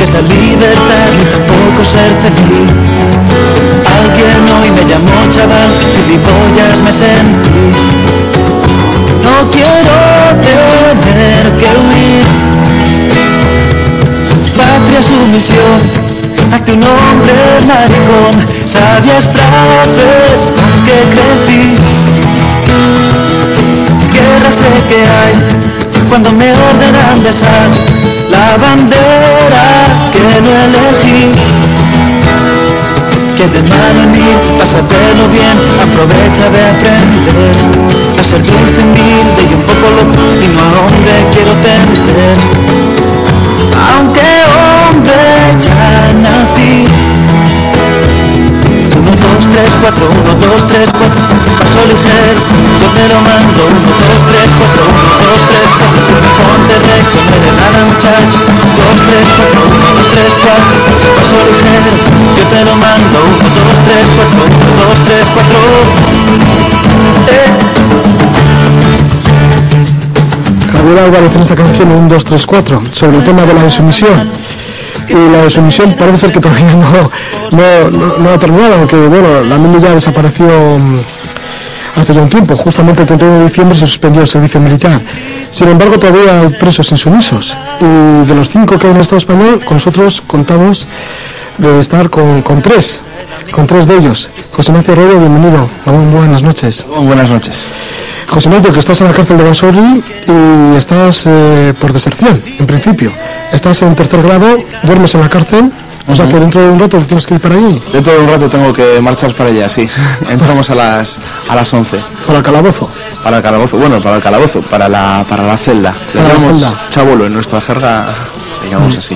es la libertad ni tampoco ser feliz. Alguien hoy me llamó chaval, gilipollas me sentí. No quiero tener que huir. Patria sumisión, hazte un hombre maricón. Sabias frases con que crecí. Guerra sé que hay cuando me ordenan besar la bandera que no elegí. Que de mano en mí, pásatelo bien, aprovecha de aprender a ser dulce, humilde y un poco loco, y no a hombre quiero tender. Aunque hombre ya nací. 1, 2, 3, 4, 1, 2, 3, 4, paso ligero, yo te lo mando. 1, 2, 3, 4, 1, 2, 3, 4, firme, ponte recto, no eres nada muchacho. 2, 3, 4, 1, 2, 3, 4, paso ligero, yo te lo mando. 1, 2, 3, 4, 1, 2, 3, 4. Javier Álvarez en esta canción 1, 2, 3, 4 sobre el tema de la insumisión. Y la insumisión parece ser que todavía no ha terminado, aunque bueno, la Mili ya desapareció hace ya un tiempo. Justamente el 31 de diciembre se suspendió el servicio militar. Sin embargo, todavía hay presos insumisos, y de los 5 que hay en el Estado español, con nosotros contamos de estar con 3 de ellos. José Ignacio Arroyo, bienvenido. Buenas noches. Buenas noches. José Ignacio, que estás en la cárcel de Basauri y estás por deserción, en principio. Estás en 3er grado, duermes en la cárcel, o sea que dentro de un rato tienes que ir para allí. Dentro de un rato tengo que marchar para allá, sí. Entramos a las 11. ¿Para el calabozo? Para el calabozo, bueno, para el calabozo, para la celda. Le llamamos chabolo, en nuestra jerga le llamamos así.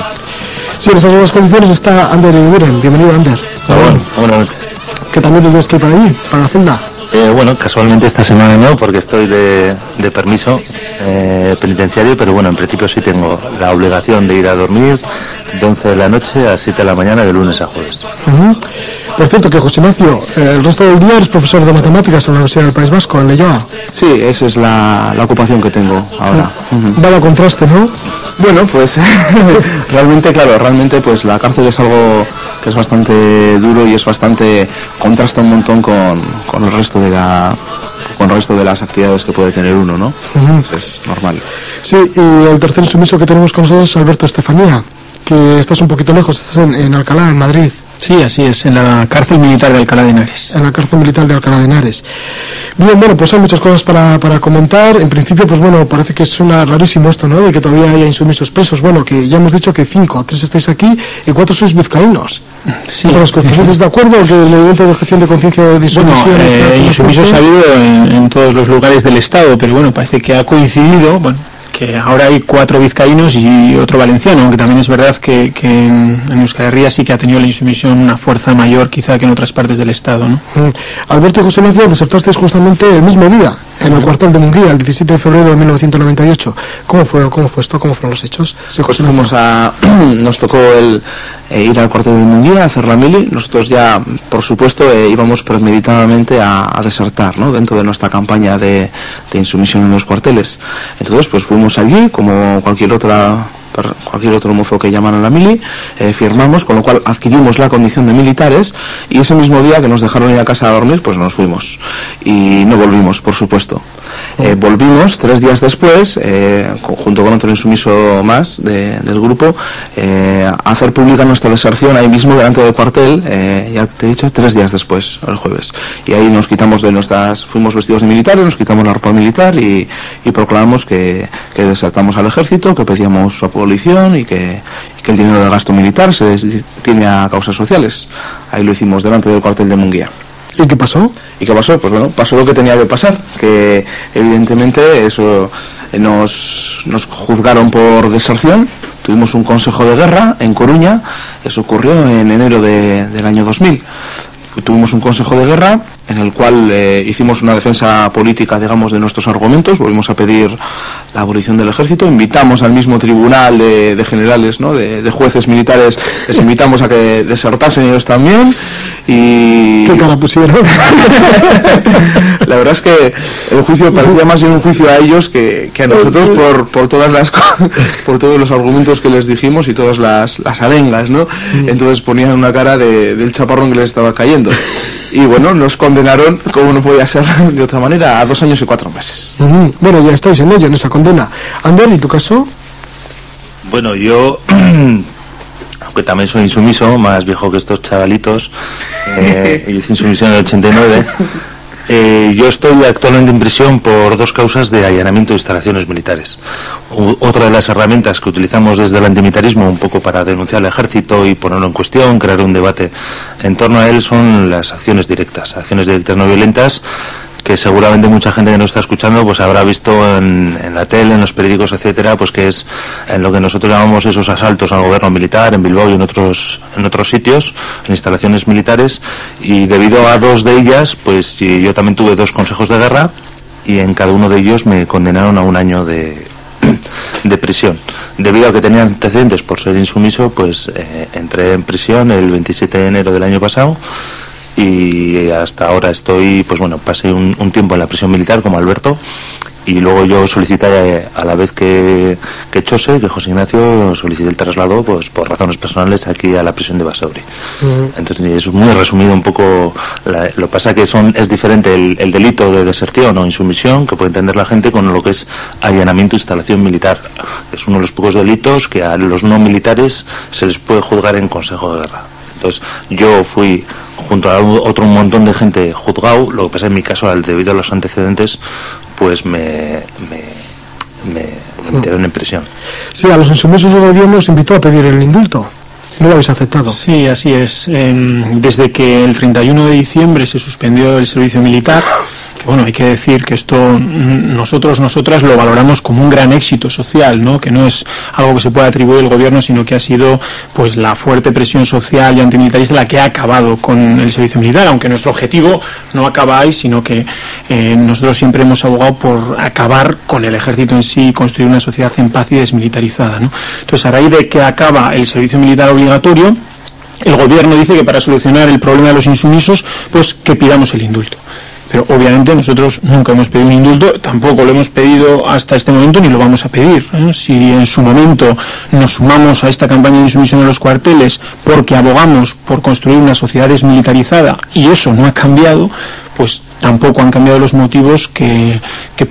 Sí, en esas nuevas condiciones está Ander Iguren. Bienvenido, Ander. Bueno, buenas noches. Que también te tienes que ir para allí, para la celda. Bueno, casualmente esta semana no, porque estoy de permiso penitenciario, pero bueno, en principio sí tengo la obligación de ir a dormir de 11 de la noche a 7 de la mañana de lunes a jueves. Por cierto, que José Ignacio, el resto del día eres profesor de matemáticas en la Universidad del País Vasco, en Leioa. Sí, esa es la ocupación que tengo ahora. Dado contraste, ¿no? Bueno, pues realmente pues la cárcel es algo que es bastante duro y es bastante, contrasta un montón con el resto de las actividades que puede tener uno, ¿no? Es normal. Sí, y el tercer insumiso que tenemos con nosotros es Alberto Estefanía, que estás un poquito lejos, estás en Alcalá, en Madrid. Sí, así es, en la cárcel militar de Alcalá de Henares. En la cárcel militar de Alcalá de Henares. Bien, bueno, pues hay muchas cosas para comentar. En principio, pues bueno, parece que suena rarísimo esto, ¿no? De que todavía haya insumisos presos. Bueno, que ya hemos dicho que 5, 3 estáis aquí y 4 sois vizcaínos. Sí. ¿Con los que os pusierais de acuerdo o que el movimiento de objeción de conciencia de insumisión? Bueno, insumisos ha habido en todos los lugares del Estado, pero bueno, parece que ha coincidido, bueno, que ahora hay 4 vizcaínos y otro valenciano, aunque también es verdad que en Euskal Herria sí que ha tenido la insumisión una fuerza mayor quizá que en otras partes del Estado, ¿no? Alberto y José Ignacio desertasteis justamente el mismo día, en el cuartel de Munguía, el 17 de febrero de 1998. ¿Cómo fue esto? ¿Cómo fueron los hechos? Sí, pues nos tocó ir al cuartel de Munguía a hacer la mili. Nosotros ya, por supuesto, íbamos premeditadamente a desertar, ¿no? Dentro de nuestra campaña de insumisión en los cuarteles. Entonces, pues fuimos allí, como cualquier otro mozo que llaman a la mili, firmamos, con lo cual adquirimos la condición de militares, y ese mismo día que nos dejaron ir a casa a dormir, pues nos fuimos y no volvimos, por supuesto. Volvimos 3 días después, junto con otro insumiso más del grupo, a hacer pública nuestra deserción ahí mismo delante del cuartel, ya te he dicho, 3 días después, el jueves. Y ahí nos quitamos fuimos vestidos de militares, nos quitamos la ropa militar y proclamamos que desertamos al ejército, que pedíamos su abolición y que el dinero del gasto militar se destine a causas sociales. Ahí lo hicimos delante del cuartel de Munguía. ¿Y qué pasó? Pues bueno, pasó lo que tenía que pasar, que evidentemente eso nos juzgaron por deserción. Tuvimos un consejo de guerra en Coruña, eso ocurrió en enero del año 2000. Tuvimos un consejo de guerra en el cual hicimos una defensa política, digamos, de nuestros argumentos. Volvimos a pedir la abolición del ejército, invitamos al mismo tribunal de generales, ¿no? de jueces militares, les invitamos a que desertasen ellos también, Y ¿Qué cara pusieron? la verdad es que el juicio parecía más bien un juicio a ellos que a nosotros por todas las por todos los argumentos que les dijimos y todas las arengas, ¿no? Entonces ponían una cara del chaparrón que les estaba cayendo. Y bueno, nos condenaron, como no podía ser de otra manera, a 2 años y 4 meses. Bueno, ya estáis en ello, en esa condena. Ander, ¿y tu caso? Bueno, yo, aunque también soy insumiso, más viejo que estos chavalitos, yo hice insumisión en el 89, yo estoy actualmente en prisión por 2 causas de allanamiento de instalaciones militares. Otra de las herramientas que utilizamos desde el antimilitarismo un poco para denunciar al ejército y ponerlo en cuestión, crear un debate en torno a él, son las acciones directas no violentas, que seguramente mucha gente que nos está escuchando pues habrá visto en la tele, en los periódicos, etcétera, pues que es en lo que nosotros llamamos esos asaltos al gobierno militar en Bilbao y en otros sitios, en instalaciones militares, y debido a 2 de ellas, pues yo también tuve 2 consejos de guerra y en cada uno de ellos me condenaron a 1 año de prisión. Debido a que tenía antecedentes por ser insumiso, pues entré en prisión el 27 de enero del año pasado. Y hasta ahora estoy, pues bueno, pasé un tiempo en la prisión militar como Alberto, y luego yo solicité a la vez que José Ignacio, solicité el traslado pues por razones personales aquí a la prisión de Basauri. Entonces es muy resumido un poco, lo que pasa que es diferente el delito de deserción o insumisión que puede entender la gente con lo que es allanamiento e instalación militar. Es uno de los pocos delitos que a los no militares se les puede juzgar en consejo de guerra. Entonces yo fui junto a otro montón de gente juzgado. Lo que pasa en mi caso, debido a los antecedentes, pues me metieron en prisión. Sí, a los insumisos del gobierno os invitó a pedir el indulto. ¿No lo habéis aceptado? Sí, así es. Desde que el 31 de diciembre se suspendió el servicio militar, que bueno, hay que decir que esto nosotras lo valoramos como un gran éxito social, ¿no? Que no es algo que se pueda atribuir al gobierno, sino que ha sido pues la fuerte presión social y antimilitarista la que ha acabado con el servicio militar, aunque nuestro objetivo no acaba ahí, sino que nosotros siempre hemos abogado por acabar con el ejército en sí y construir una sociedad en paz y desmilitarizada, ¿no? Entonces, a raíz de que acaba el servicio militar obligatorio, el gobierno dice que para solucionar el problema de los insumisos, pues que pidamos el indulto. Pero obviamente nosotros nunca hemos pedido un indulto, tampoco lo hemos pedido hasta este momento ni lo vamos a pedir, ¿eh? Si en su momento nos sumamos a esta campaña de insumisión en los cuarteles porque abogamos por construir una sociedad desmilitarizada y eso no ha cambiado, pues tampoco han cambiado los motivos que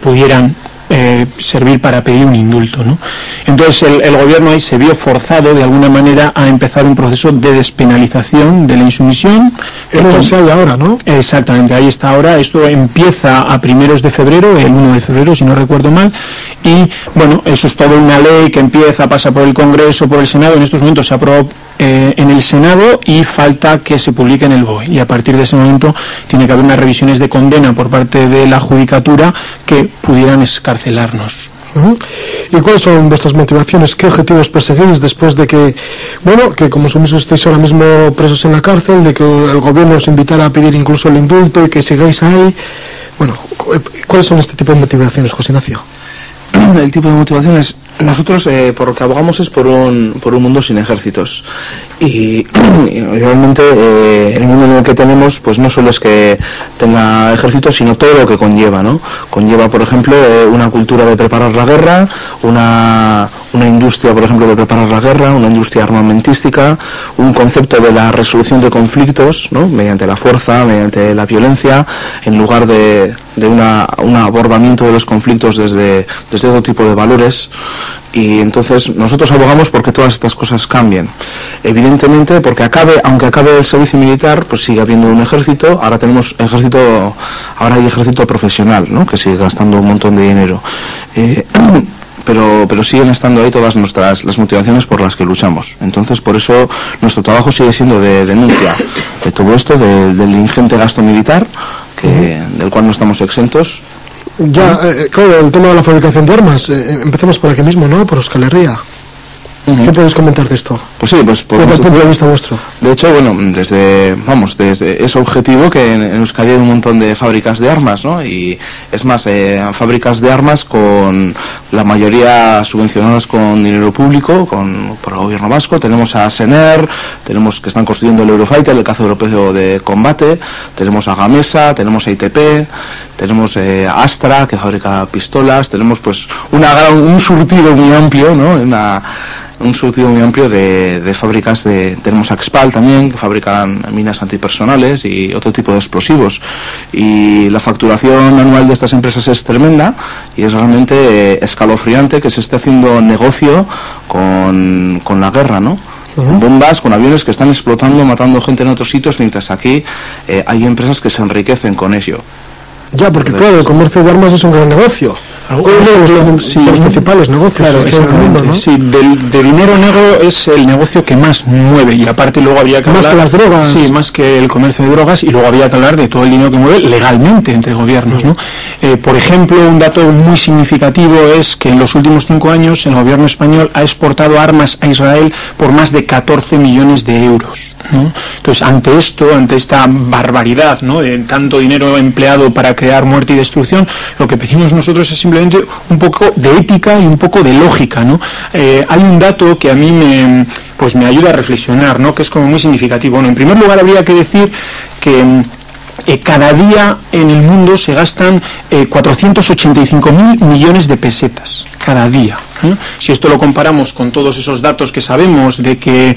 pudieran servir para pedir un indulto, ¿no? Entonces el gobierno ahí se vio forzado de alguna manera a empezar un proceso de despenalización de la insumisión. Eso hay ahora, ¿no? Exactamente, ahí está ahora. Esto empieza a primeros de febrero, el 1 de febrero, si no recuerdo mal, y bueno, eso es toda una ley que empieza, pasa por el Congreso, por el Senado. En estos momentos se aprobó en el Senado y falta que se publique en el BOE, y a partir de ese momento tiene que haber unas revisiones de condena por parte de la Judicatura que pudieran escarcelarnos. ¿Y cuáles son vuestras motivaciones? ¿Qué objetivos perseguís después de que, bueno, que como sumisos estéis ahora mismo presos en la cárcel, de que el gobierno os invitara a pedir incluso el indulto y que sigáis ahí? Bueno, ¿cuáles son este tipo de motivaciones, José Ignacio? El tipo de motivaciones, nosotros por lo que abogamos es por un mundo sin ejércitos, y realmente el mundo en el que tenemos pues no solo es que tenga ejércitos, sino todo lo que conlleva, ¿no? Conlleva, por ejemplo, una cultura de preparar la guerra, una industria, por ejemplo, de preparar la guerra, una industria armamentística, un concepto de la resolución de conflictos, ¿no? Mediante la fuerza, mediante la violencia, en lugar de un abordamiento de los conflictos desde otro tipo de valores. Y entonces nosotros abogamos porque todas estas cosas cambien. Evidentemente, porque aunque acabe el servicio militar, pues sigue habiendo un ejército. Ahora hay ejército profesional, ¿no? Que sigue gastando un montón de dinero. Pero siguen estando ahí todas las motivaciones por las que luchamos. Entonces, por eso nuestro trabajo sigue siendo de denuncia de todo esto, del ingente gasto militar, del cual no estamos exentos. Ya, claro, el tema de la fabricación de armas, empecemos por aquí mismo, ¿no? Por Euskal Herria. ¿Qué podéis comentar de esto? Pues sí, pues desde el punto de vista vuestro. De hecho, bueno, desde ese objetivo que en Euskadi hay un montón de fábricas de armas, ¿no? Y es más, fábricas de armas con la mayoría subvencionadas con dinero público, por el gobierno vasco. Tenemos a Sener, tenemos que están construyendo el Eurofighter, el caza europeo de combate, tenemos a Gamesa, tenemos a ITP, tenemos a Astra, que fabrica pistolas, tenemos pues un surtido muy amplio, ¿no? Un surtido muy amplio de fábricas tenemos a Expal también, que fabrican minas antipersonales y otro tipo de explosivos, y la facturación anual de estas empresas es tremenda y es realmente escalofriante que se esté haciendo negocio con la guerra, ¿no? Con bombas, con aviones que están explotando, matando gente en otros sitios, mientras aquí hay empresas que se enriquecen con ello. Ya, porque claro, el comercio de armas es un gran negocio. Uno de los principales negocios. Claro, exactamente. ¿No? Sí, de dinero negro es el negocio que más mueve, y aparte luego habría que hablar... Más que las drogas. Sí, más que el comercio de drogas, y luego habría que hablar de todo el dinero que mueve legalmente entre gobiernos, ¿no? Por ejemplo, un dato muy significativo es que en los últimos 5 años el gobierno español ha exportado armas a Israel por más de 14 millones de euros, ¿no? Entonces, ante esta barbaridad, ¿no?, de tanto dinero empleado para crear muerte y destrucción, lo que pedimos nosotros es simplemente un poco de ética y un poco de lógica, ¿no? Hay un dato que a mí me ayuda a reflexionar, ¿no?, que es como muy significativo. Bueno, en primer lugar habría que decir que cada día en el mundo se gastan 485.000 millones de pesetas, cada día. Si esto lo comparamos con todos esos datos que sabemos de que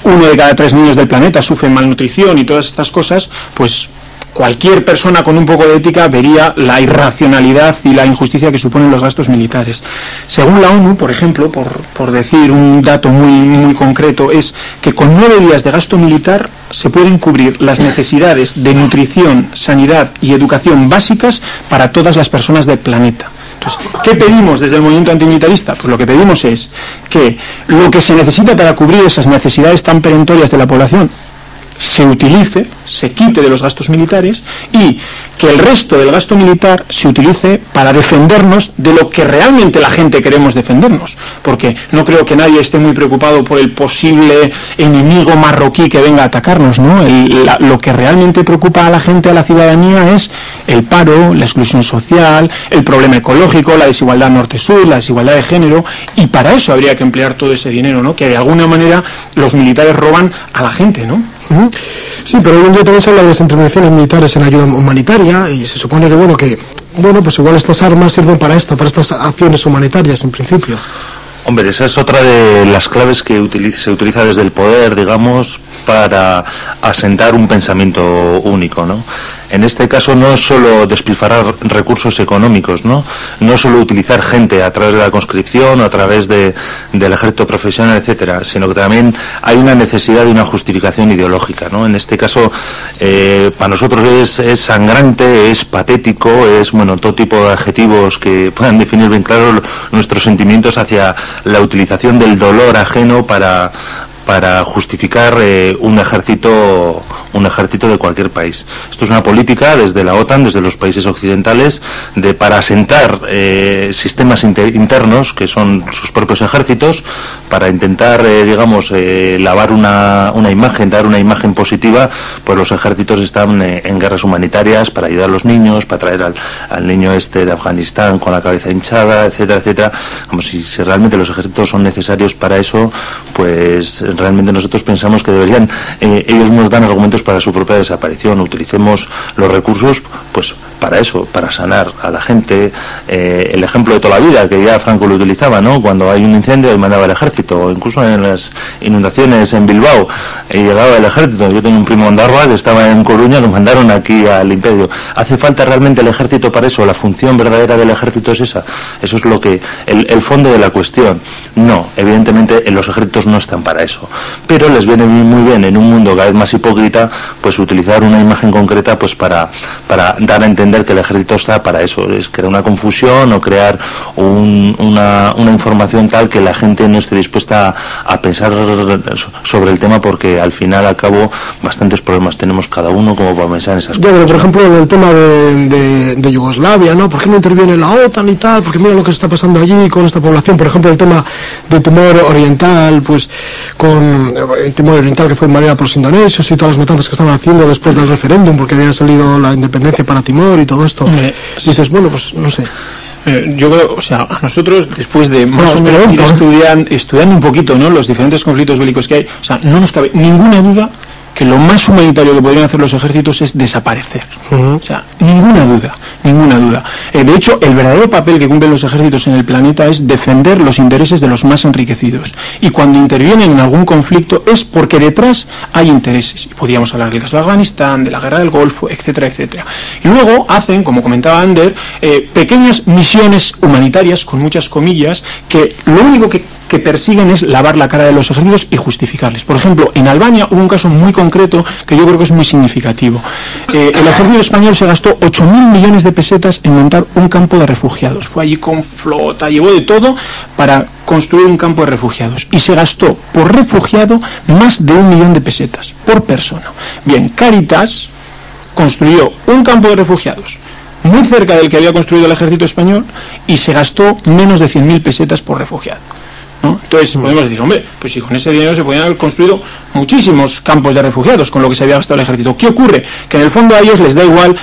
1 de cada 3 niños del planeta sufre malnutrición y todas estas cosas, pues cualquier persona con un poco de ética vería la irracionalidad y la injusticia que suponen los gastos militares. Según la ONU, por ejemplo, por decir un dato muy, muy concreto, es que con 9 días de gasto militar se pueden cubrir las necesidades de nutrición, sanidad y educación básicas para todas las personas del planeta. Entonces, ¿qué pedimos desde el movimiento antimilitarista? Pues lo que pedimos es que lo que se necesita para cubrir esas necesidades tan perentorias de la población se utilice, se quite de los gastos militares, y que el resto del gasto militar se utilice para defendernos de lo que realmente la gente queremos defendernos, porque no creo que nadie esté muy preocupado por el posible enemigo marroquí que venga a atacarnos, ¿no? Lo que realmente preocupa a la gente, a la ciudadanía, es el paro, la exclusión social, el problema ecológico, la desigualdad norte-sur, la desigualdad de género, y para eso habría que emplear todo ese dinero, ¿no?, que de alguna manera los militares roban a la gente, ¿no? Sí, pero hoy en día también se habla de las intervenciones militares en ayuda humanitaria, y se supone que pues igual estas armas sirven para estas acciones humanitarias en principio. Hombre, esa es otra de las claves que se utiliza desde el poder, digamos, para asentar un pensamiento único, ¿no? En este caso no es solo despilfarrar recursos económicos, ¿no? No solo utilizar gente a través de la conscripción o a través del ejército profesional, etcétera, sino que también hay una necesidad de una justificación ideológica, ¿no? En este caso, para nosotros es sangrante, es patético, es, todo tipo de adjetivos que puedan definir bien claro nuestros sentimientos hacia la utilización del dolor ajeno para justificar un ejército de cualquier país. Esto es una política desde la OTAN, desde los países occidentales, para asentar sistemas internos que son sus propios ejércitos, para intentar, lavar una imagen, dar una imagen positiva. Pues los ejércitos están en guerras humanitarias para ayudar a los niños, para traer al niño de Afganistán con la cabeza hinchada, etcétera, etcétera. Si realmente los ejércitos son necesarios para eso, pues realmente nosotros pensamos que deberían, ellos nos dan argumentos para su propia desaparición. Utilicemos los recursos pues para eso, para sanar a la gente. El ejemplo de toda la vida, que ya Franco lo utilizaba, ¿no? Cuando hay un incendio y mandaba el ejército, o incluso en las inundaciones en Bilbao llegaba el ejército. Yo tengo un primo en Darba que estaba en Coruña, lo mandaron aquí al Imperio. ¿Hace falta realmente el ejército para eso? ¿La función verdadera del ejército es esa? Eso es lo que el fondo de la cuestión. No, evidentemente los ejércitos no están para eso, pero les viene muy bien en un mundo cada vez más hipócrita, pues utilizar una imagen concreta pues para dar a entender entender que el ejército está para eso, es crear una confusión o crear una información tal que la gente no esté dispuesta a pensar sobre el tema, porque al final, al cabo, bastantes problemas tenemos cada uno como para pensar en esas cosas. Por ejemplo, el tema de Yugoslavia, ¿no? ¿Por qué no interviene la OTAN y tal? Porque mira lo que se está pasando allí con esta población. Por ejemplo, el tema de Timor Oriental, pues con Timor Oriental, que fue invadida por los indonesios y todas las matanzas que estaban haciendo después del referéndum, porque había salido la independencia para Timor y todo esto. Y dices, bueno, pues no sé. Yo creo, o sea, a nosotros, después de más o menos ir estudiando un poquito, ¿no?, los diferentes conflictos bélicos que hay, o sea, no nos cabe ninguna duda que lo más humanitario que podrían hacer los ejércitos es desaparecer. O sea, ninguna duda. De hecho, el verdadero papel que cumplen los ejércitos en el planeta es defender los intereses de los más enriquecidos. Y cuando intervienen en algún conflicto es porque detrás hay intereses. Y podríamos hablar del caso de Afganistán, de la guerra del Golfo, etcétera, etcétera. Y luego hacen, como comentaba Ander, pequeñas misiones humanitarias, con muchas comillas, que lo único que persiguen es lavar la cara de los ejércitos y justificarles. Por ejemplo, en Albania hubo un caso muy concreto que yo creo que es muy significativo. El ejército español se gastó 8.000 millones de pesetas en montar un campo de refugiados. Fue allí con flota, llevó de todo para construir un campo de refugiados. Y se gastó por refugiado más de 1 millón de pesetas por persona. Bien, Cáritas construyó un campo de refugiados muy cerca del que había construido el ejército español y se gastó menos de 100.000 pesetas por refugiado, ¿no? Entonces podemos decir, hombre, pues si con ese dinero se podían haber construido muchísimos campos de refugiados con lo que se había gastado el ejército. ¿Qué ocurre? Que en el fondo a ellos les da igual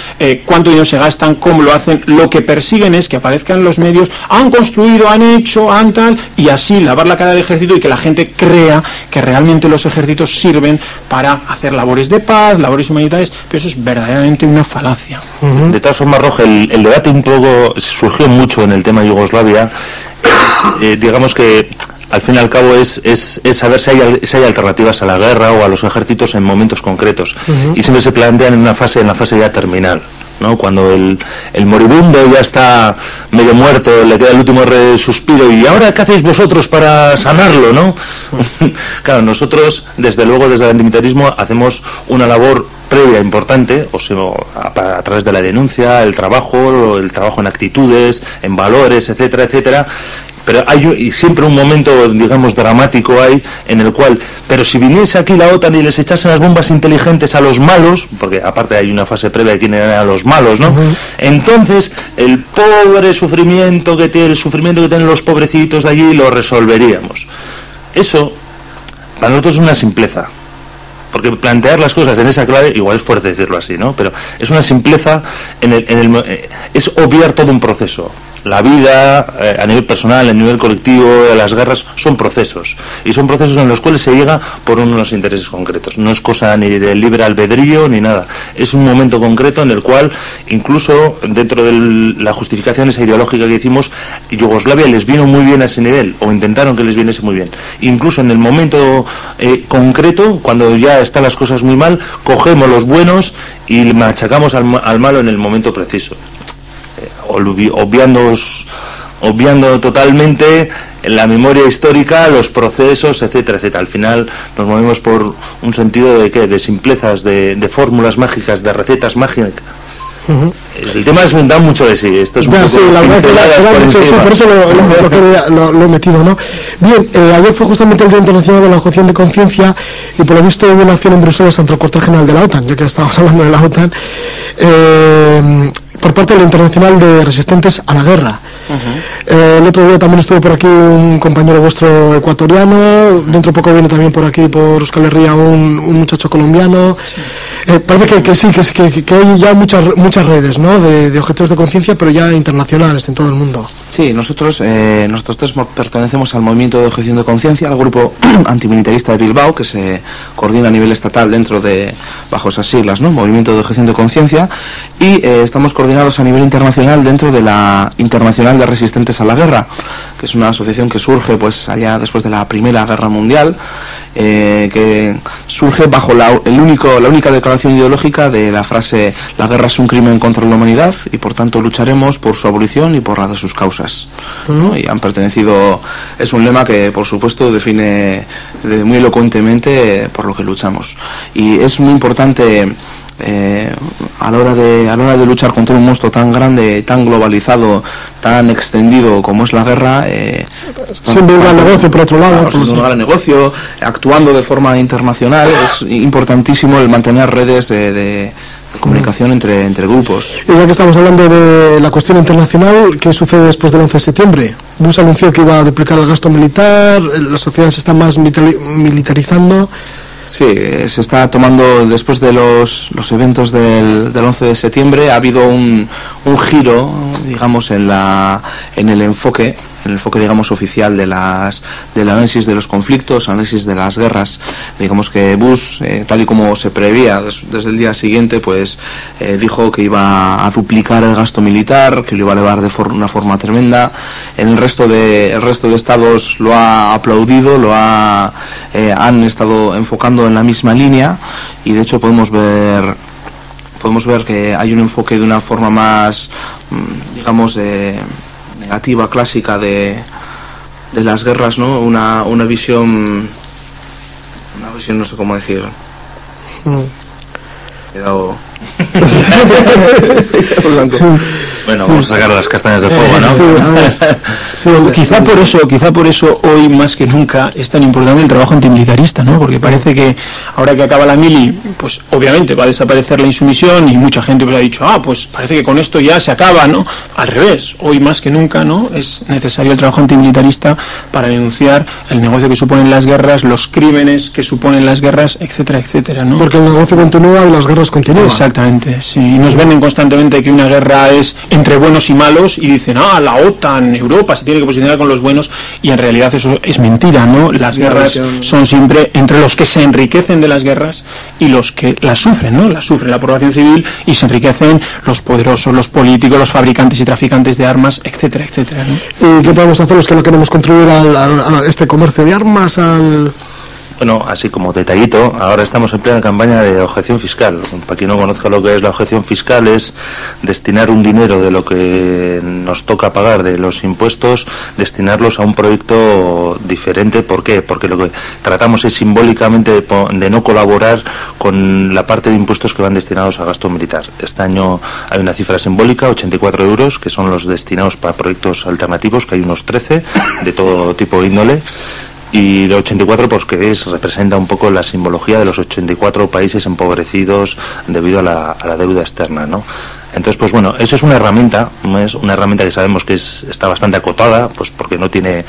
cuánto dinero se gastan, cómo lo hacen. Lo que persiguen es que aparezcan en los medios, han construido, han hecho, han tal, y así lavar la cara del ejército y que la gente crea que realmente los ejércitos sirven para hacer labores de paz, labores humanitarias, pero eso es verdaderamente una falacia. De todas formas, Roge, el debate un poco surgió mucho en el tema de Yugoslavia. Digamos que al fin y al cabo es saber si hay alternativas a la guerra o a los ejércitos en momentos concretos. Y siempre se plantean en la fase ya terminal, ¿no? Cuando el moribundo ya está medio muerto, le queda el último suspiro, y ahora ¿qué hacéis vosotros para sanarlo, no? Claro, nosotros desde luego desde el antimilitarismo hacemos una labor previa importante, o sea, a través de la denuncia, el trabajo en actitudes, en valores, etcétera, etcétera. Pero hay siempre un momento, digamos, dramático hay, en el cual, pero si viniese aquí la OTAN y les echasen las bombas inteligentes a los malos, porque aparte hay una fase previa de quién eran los malos, ¿no? Entonces, el sufrimiento que tienen los pobrecitos de allí lo resolveríamos. Eso, para nosotros es una simpleza. Porque plantear las cosas en esa clave, igual es fuerte decirlo así, ¿no? Pero es una simpleza, es obviar todo un proceso. La vida, a nivel personal, a nivel colectivo, las guerras, son procesos. Y son procesos en los cuales se llega por unos intereses concretos. No es cosa ni de libre albedrío ni nada. Es un momento concreto en el cual, incluso dentro de la justificación esa ideológica que hicimos, Yugoslavia les vino muy bien a ese nivel, o intentaron que les viniese muy bien. Incluso en el momento concreto, cuando ya están las cosas muy mal, cogemos los buenos y machacamos al malo en el momento preciso. Obviando totalmente la memoria histórica, los procesos, etcétera, etcétera. Al final nos movemos por un sentido de simplezas, de fórmulas mágicas, de recetas mágicas. El tema da mucho de sí. Esto es un poco sí, la verdad que da mucho, sí, por eso lo he metido, ¿no? Bien, ayer fue justamente el Día Internacional de la Objeción de Conciencia, y por lo visto hubo una acción en Bruselas ante el cuartel general de la OTAN, ya que estábamos hablando de la OTAN, por parte de la Internacional de Resistentes a la Guerra. El otro día también estuvo por aquí un compañero vuestro ecuatoriano, dentro de poco viene también por aquí, por Euskal Herria, un muchacho colombiano. Parece que hay ya muchas redes, ¿no?, de objetivos de conciencia, pero ya internacionales en todo el mundo. Sí, nosotros tres pertenecemos al movimiento de objeción de conciencia, al grupo antimilitarista de Bilbao, que se coordina a nivel estatal bajo esas siglas, ¿no?, Movimiento de Objeción de Conciencia, y estamos coordinados a nivel internacional dentro de la Internacional de Resistentes a la Guerra, que es una asociación que surge pues allá después de la Primera Guerra Mundial, que surge bajo la única declaración ideológica de la frase: la guerra es un crimen contra la humanidad y por tanto lucharemos por su abolición y por la de sus causas, ¿no? Y han pertenecido, es un lema que por supuesto define muy elocuentemente por lo que luchamos, y es muy importante a la hora de luchar contra un monstruo tan grande, tan globalizado, tan extendido como es la guerra, siendo un gran negocio por otro lado, claro, siendo un gran negocio, actuando de forma internacional, es importantísimo el mantener redes de comunicación entre grupos. Y ya que estamos hablando de la cuestión internacional, ¿qué sucede después del 11 de septiembre? Bush anunció que iba a duplicar el gasto militar, las sociedades se están más militarizando. Sí, se está tomando, después de los eventos del 11 de septiembre, ha habido un giro, digamos, en el enfoque, digamos, oficial del análisis de los conflictos, análisis de las guerras. Digamos que Bush, tal y como se preveía desde el día siguiente, pues dijo que iba a duplicar el gasto militar, que lo iba a elevar de una forma tremenda. El resto de estados lo ha aplaudido, han estado enfocando en la misma línea, y de hecho podemos ver que hay un enfoque de una forma más, digamos, negativa, clásica de las guerras, ¿no? Una visión no sé cómo decir. Quedado... Bueno, vamos a sacar las castañas de fuego, ¿no? Sí, quizá por eso hoy más que nunca es tan importante el trabajo antimilitarista, ¿no? Porque parece que ahora que acaba la mili, pues obviamente va a desaparecer la insumisión, y mucha gente pues ha dicho, pues parece que con esto ya se acaba, ¿no? Al revés, hoy más que nunca, ¿no? Es necesario el trabajo antimilitarista para denunciar el negocio que suponen las guerras, los crímenes que suponen las guerras, etcétera, etcétera, ¿no? Porque el negocio continúa y las guerras continúan. Exactamente, sí. Y nos venden constantemente que una guerra es entre buenos y malos, y dicen, la OTAN, Europa se tiene que posicionar con los buenos, y en realidad eso es mentira, ¿no? Las guerras son siempre entre los que se enriquecen de las guerras y los que las sufren, ¿no? Las sufre la población civil y se enriquecen los poderosos, los políticos, los fabricantes y traficantes de armas, etcétera, etcétera, ¿no? ¿Y qué podemos hacer los que no queremos contribuir a este comercio de armas, Bueno, así como detallito, ahora estamos en plena campaña de objeción fiscal. Para quien no conozca lo que es la objeción fiscal, es destinar un dinero de lo que nos toca pagar de los impuestos, destinarlos a un proyecto diferente. ¿Por qué? Porque lo que tratamos es simbólicamente de no colaborar con la parte de impuestos que van destinados a gasto militar. Este año hay una cifra simbólica, 84 euros, que son los destinados para proyectos alternativos, que hay unos 13 de todo tipo de índole. Y el 84 pues que representa un poco la simbología de los 84 países empobrecidos debido a la deuda externa, ¿no? Entonces, pues bueno, eso es una herramienta que sabemos que está bastante acotada, pues porque no tiene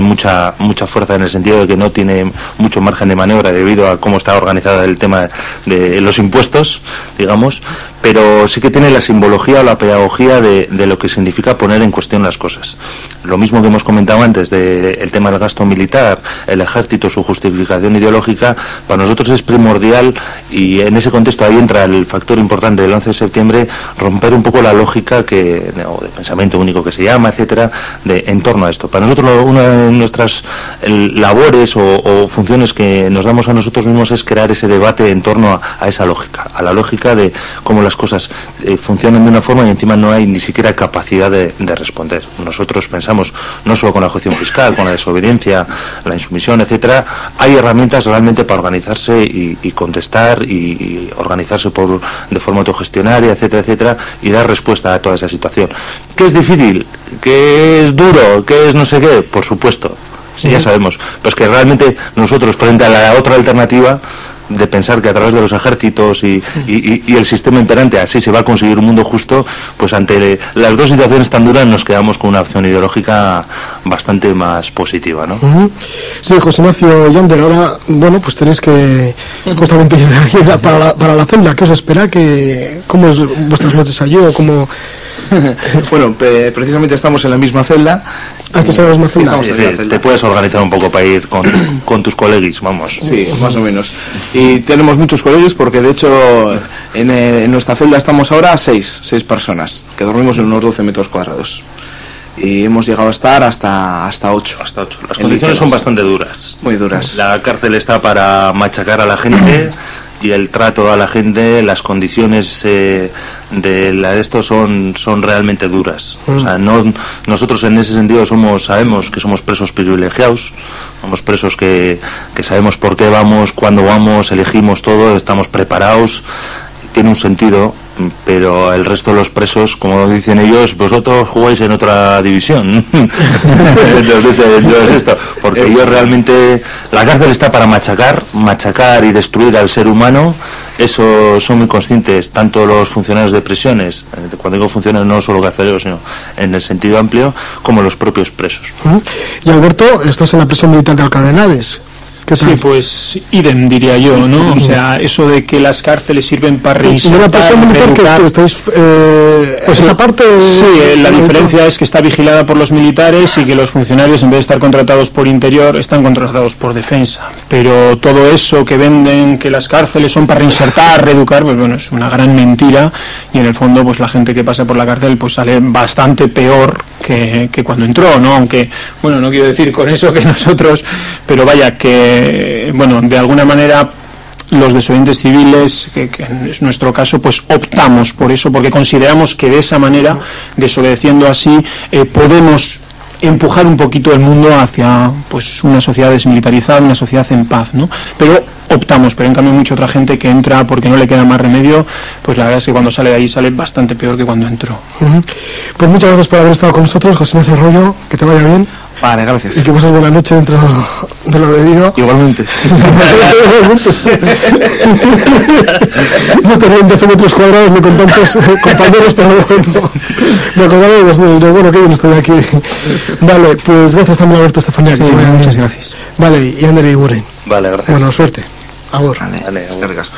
mucha fuerza, en el sentido de que no tiene mucho margen de maniobra debido a cómo está organizada el tema de los impuestos, digamos, pero sí que tiene la simbología o la pedagogía de lo que significa poner en cuestión las cosas. Lo mismo que hemos comentado antes del tema del gasto militar, el ejército, su justificación ideológica, para nosotros es primordial, y en ese contexto ahí entra el factor importante del 11 de septiembre, romper un poco la lógica de pensamiento único que se llama, etcétera, en torno a esto. Para nosotros una de nuestras labores o funciones que nos damos a nosotros mismos es crear ese debate en torno a esa lógica, a la lógica de cómo las cosas funcionan de una forma y encima no hay ni siquiera capacidad de responder. Nosotros pensamos, no solo con la objeción fiscal, con la desobediencia, la insumisión, etcétera, hay herramientas realmente para organizarse y contestar y organizarse de forma autogestionaria, etcétera, etcétera, y dar respuesta a toda esa situación. ¿Qué es difícil? ¿Qué es duro? ¿Qué es no sé qué? Por supuesto, sí, ya sabemos, pero es que realmente nosotros, frente a la otra alternativa de pensar que a través de los ejércitos y el sistema imperante así se va a conseguir un mundo justo, pues ante las dos situaciones tan duras nos quedamos con una opción ideológica bastante más positiva, ¿no? Sí, José Ignacio Yander, ahora, bueno, pues tenéis que justamente ir para la celda. ¿Qué os espera? ¿Cómo es vuestras noches allí o cómo...? Bueno, precisamente estamos en la misma celda. ¿Estás en la misma celda? Sí, te puedes organizar un poco para ir con tus colegis, vamos. Sí, más o menos. Y tenemos muchos colegios porque de hecho en nuestra celda estamos ahora seis personas, que dormimos en unos 12 metros cuadrados. y hemos llegado a estar hasta 8. Hasta 8. Las condiciones son bastante duras. Muy duras. La cárcel está para machacar a la gente y el trato a la gente, las condiciones de esto son realmente duras. O sea, nosotros en ese sentido sabemos que somos presos privilegiados, somos presos que sabemos por qué vamos, cuándo vamos, elegimos todo, estamos preparados, tiene un sentido. Pero el resto de los presos, como dicen ellos, vosotros jugáis en otra división. Porque ellos realmente, la cárcel está para machacar y destruir al ser humano. Eso son muy conscientes tanto los funcionarios de prisiones, cuando digo funcionarios no solo carceleros, sino en el sentido amplio, como los propios presos. Y Alberto, estás en la prisión militar de Alcalá de Henares. Sí, pues idem, diría yo, ¿no? O sea, eso de que las cárceles sirven para reinsertar... ¿Y una prisión militar que estáis pues esa parte? Sí, la diferencia es que está vigilada por los militares y que los funcionarios, en vez de estar contratados por interior, están contratados por defensa. Pero todo eso que venden, que las cárceles son para reinsertar, reeducar, pues bueno, es una gran mentira, y en el fondo, pues la gente que pasa por la cárcel pues sale bastante peor que cuando entró, ¿no? Aunque, bueno, no quiero decir con eso que nosotros, pero vaya, que, bueno, de alguna manera los desobedientes civiles, que es nuestro caso, pues optamos por eso, porque consideramos que de esa manera, desobedeciendo así, podemos empujar un poquito el mundo hacia pues una sociedad desmilitarizada, una sociedad en paz, ¿no? Pero optamos, pero en cambio mucha otra gente que entra porque no le queda más remedio, pues la verdad es que cuando sale de ahí sale bastante peor que cuando entró. Pues muchas gracias por haber estado con nosotros, José Ignacio Arroyo, que te vaya bien. Vale, gracias. Y que pases buena noche dentro de lo debido. Igualmente. No estaría en 12 metros cuadrados ni con tantos compañeros, pero bueno, me acordaba de los dos, bueno, que yo no estoy aquí. Vale, pues gracias también a Alberto Estefanía. Sí, muchas gracias. Vale, y Ander y Guren. Vale, gracias. Bueno, suerte. Ahora. Vale, Vale, cargas.